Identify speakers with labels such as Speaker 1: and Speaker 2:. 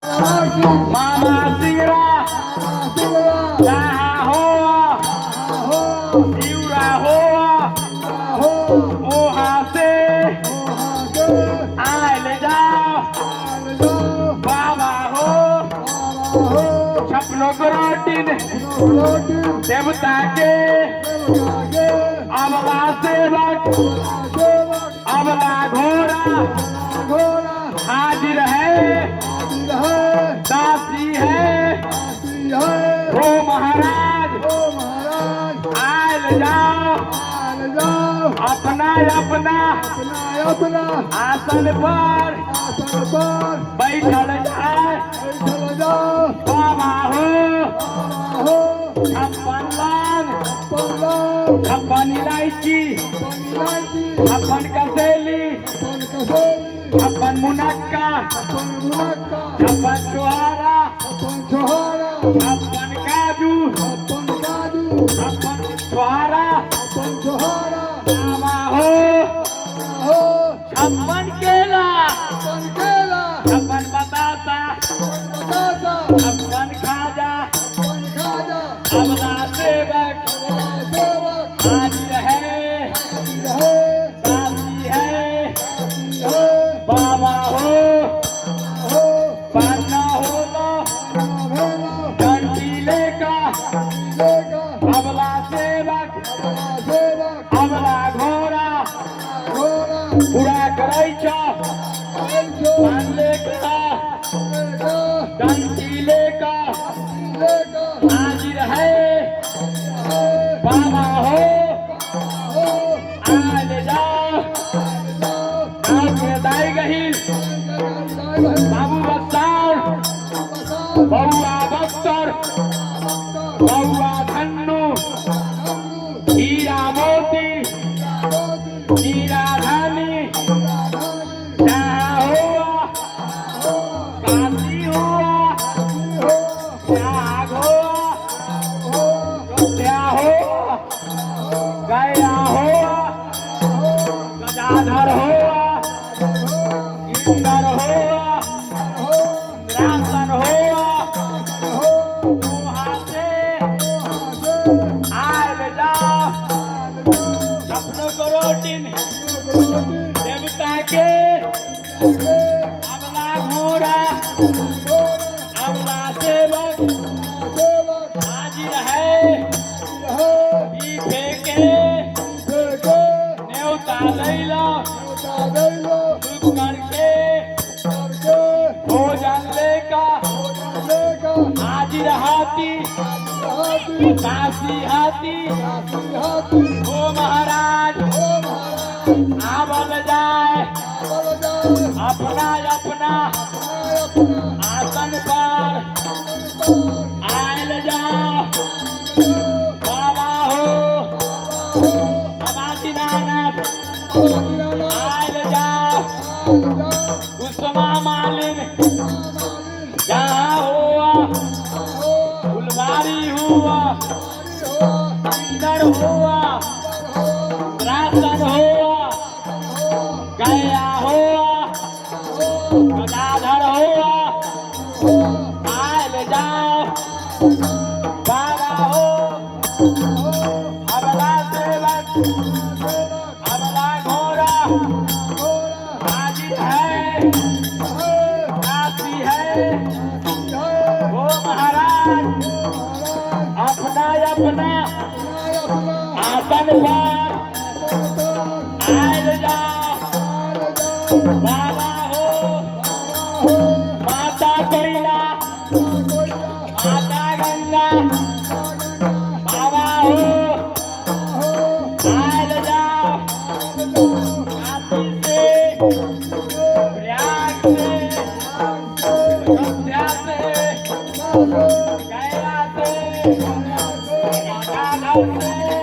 Speaker 1: मामा सिंगरा जहाँ हो जीवरा हो वहाँ से आयल जाओ बाबा हो सपनों को रोटिन देवता के अबला सेवक अबला घोड़ा हाजिर है दासी है हो महाराज आयल जाओ अपना अपना आसन पर बैठल जाए बाबा हो छप्पन लाख छप्पन इलायची छप्पन कसेली छप्पन मुनक्का छप्पन चुहारा छप्पन काजू छप्पन चुहारा बाबा हो छप्पन केला छप्पन बतासा छप्पन खाजा अबला सेवक हाजिर है दासी है बाबा हो पन्ना होलो कंटीले का अबला सेवक अबला घोड़ा पूरा करैछा पानले का कंटीले का हाजिर है बाबा हो आयल जाओ दाई गहीर बाबू बस्तार बउआ बख्तर बउआ धन्नु हीरा मोती हीरा धानी जहाँ हुआ काशी हुआ त्याग हुआ योध्या हुआ गया हुआ गदाधर हुआ इंदर हुआ रासन हुआ वहाँ से आयल जाओ सपनों को रोटिन देवता के अबला घोड़ा अबला सेवक हाजिर है पीछे के न्योता लैलो दुख करके भोजन लेका हाजिर हाथी दासी हाथी ओ महाराज आवल जाए अपना आसन पर आयल जाओ बाबा हो बाबा दीनानाथ आयल जाओ कुसुमा मालिन जहाँ हुआ फुलवारी हुआ इंदर हुआ रासन हुआ गया हुआ गदाधर हुआ आयल जाओ बाबा हो अबला सेवक अबला घोड़ा हाजिर है दासी है वो महाराज अपना आसन पर आयल जाओ बाबा हो माता कोयला माता गंगा बाबा हो आयल जाओ काशी से प्रयाग से अयोध्या से गया से गदाधर से